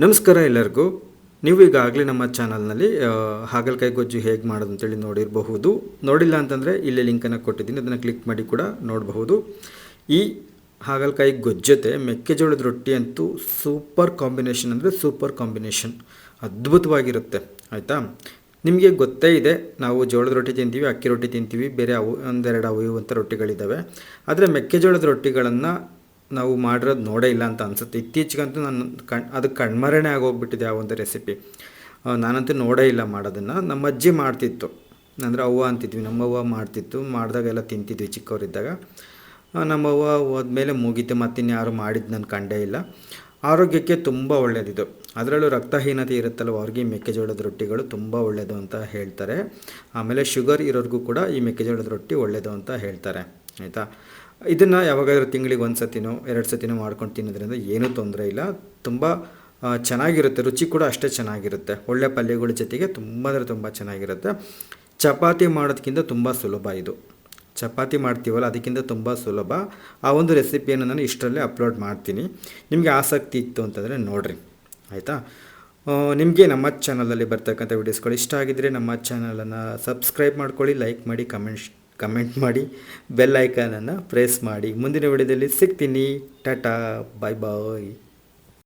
ನಮಸ್ಕಾರ ಎಲ್ಲರಿಗೂ. ನೀವು ಈಗಾಗಲೇ ನಮ್ಮ ಚಾನಲ್ನಲ್ಲಿ ಹಾಗಲಕಾಯಿ ಗೊಜ್ಜು ಹೇಗೆ ಮಾಡೋದು ಅಂತೇಳಿ ನೋಡಿರಬಹುದು. ನೋಡಿಲ್ಲ ಅಂತಂದರೆ ಇಲ್ಲೇ ಲಿಂಕನ್ನು ಕೊಟ್ಟಿದ್ದೀನಿ, ಅದನ್ನು ಕ್ಲಿಕ್ ಮಾಡಿ ಕೂಡ ನೋಡಬಹುದು. ಈ ಹಾಗಲಕಾಯಿ ಗೊಜ್ಜು ಜೊತೆ ಮೆಕ್ಕೆಜೋಳದ ರೊಟ್ಟಿ ಅಂತೂ ಸೂಪರ್ ಕಾಂಬಿನೇಷನ್ ಅಂದರೆ ಸೂಪರ್ ಕಾಂಬಿನೇಷನ್, ಅದ್ಭುತವಾಗಿರುತ್ತೆ. ಆಯಿತಾ, ನಿಮಗೆ ಗೊತ್ತೇ ಇದೆ, ನಾವು ಜೋಳದ ರೊಟ್ಟಿ ತಿಂತೀವಿ, ಅಕ್ಕಿ ರೊಟ್ಟಿ ತಿಂತೀವಿ, ಬೇರೆ ಒಂದೆರಡು ಅವು ಇವು ಅಂತ ರೊಟ್ಟಿಗಳಿದ್ದಾವೆ. ಆದರೆ ಮೆಕ್ಕೆಜೋಳದ ರೊಟ್ಟಿಗಳನ್ನು ನಾವು ಮಾಡಿರೋದು ನೋಡೇ ಇಲ್ಲ ಅಂತ ಅನಿಸುತ್ತೆ. ಇತ್ತೀಚೆಗಂತೂ ನಾನು ಅದು ಕಣ್ಮರೆನೇ ಆಗೋಗ್ಬಿಟ್ಟಿದೆ ಆ ಒಂದು ರೆಸಿಪಿ. ನಾನಂತೂ ನೋಡೇ ಇಲ್ಲ ಮಾಡೋದನ್ನು. ನಮ್ಮ ಅಜ್ಜಿ ಮಾಡ್ತಿತ್ತು, ಅಂದರೆ ಅವ್ವ ಅಂತಿದ್ವಿ, ನಮ್ಮವ್ವ ಮಾಡ್ತಿತ್ತು. ಮಾಡಿದಾಗೆಲ್ಲ ತಿಂತಿದ್ವಿ ಚಿಕ್ಕವರಿದ್ದಾಗ. ನಮ್ಮವ್ವ ಹೋದ್ಮೇಲೆ ಮುಗೀತು, ಮತ್ತಿನ್ಯಾರು ಮಾಡಿದ್ದು ನಾನು ಕಂಡೇ ಇಲ್ಲ. ಆರೋಗ್ಯಕ್ಕೆ ತುಂಬ ಒಳ್ಳೆಯದಿದು. ಅದರಲ್ಲೂ ರಕ್ತಹೀನತೆ ಇರುತ್ತಲ್ಲ, ಅವ್ರಿಗೆ ಮೆಕ್ಕೆಜೋಳದ ರೊಟ್ಟಿಗಳು ತುಂಬ ಒಳ್ಳೆಯದು ಅಂತ ಹೇಳ್ತಾರೆ. ಆಮೇಲೆ ಶುಗರ್ ಇರೋರಿಗೂ ಕೂಡ ಈ ಮೆಕ್ಕೆಜೋಳದ ರೊಟ್ಟಿ ಒಳ್ಳೆಯದು ಅಂತ ಹೇಳ್ತಾರೆ. ಆಯಿತಾ, ಇದನ್ನು ಯಾವಾಗಾದರೂ ತಿಂಗಳಿಗೆ ಒಂದು ಸತಿನೋ 2 ಸತಿನೋ ಮಾಡ್ಕೊಂಡು ತಿನ್ನೋದ್ರಿಂದ ಏನೂ ತೊಂದರೆ ಇಲ್ಲ. ತುಂಬ ಚೆನ್ನಾಗಿರುತ್ತೆ, ರುಚಿ ಕೂಡ ಅಷ್ಟೇ ಚೆನ್ನಾಗಿರುತ್ತೆ. ಒಳ್ಳೆ ಪಲ್ಯಗಳ ಜೊತೆಗೆ ತುಂಬ ಅಂದರೆ ತುಂಬ ಚೆನ್ನಾಗಿರುತ್ತೆ. ಚಪಾತಿ ಮಾಡೋದಕ್ಕಿಂತ ತುಂಬ ಸುಲಭ ಇದು. ಚಪಾತಿ ಮಾಡ್ತೀವಲ್ಲ, ಅದಕ್ಕಿಂತ ತುಂಬ ಸುಲಭ. ಆ ಒಂದು ರೆಸಿಪಿಯನ್ನು ನಾನು ಇಷ್ಟರಲ್ಲೇ ಅಪ್ಲೋಡ್ ಮಾಡ್ತೀನಿ. ನಿಮಗೆ ಆಸಕ್ತಿ ಇತ್ತು ಅಂತಂದರೆ ನೋಡಿರಿ. ಆಯಿತಾ, ನಿಮಗೆ ನಮ್ಮ ಚಾನಲಲ್ಲಿ ಬರ್ತಕ್ಕಂಥ ವೀಡಿಯೋಸ್ಗಳು ಇಷ್ಟ ಆಗಿದ್ದರೆ ನಮ್ಮ ಚಾನಲನ್ನು ಸಬ್ಸ್ಕ್ರೈಬ್ ಮಾಡ್ಕೊಳ್ಳಿ, ಲೈಕ್ ಮಾಡಿ, ಕಮೆಂಟ್ ಮಾಡಿ, ಬೆಲ್ ಐಕಾನನ್ನು ಪ್ರೆಸ್ ಮಾಡಿ. ಮುಂದಿನ ವಿಡಿಯೋದಲ್ಲಿ ಸಿಗ್ತೀನಿ. ಟಾಟಾ, ಬಾಯ್ ಬಾಯ್.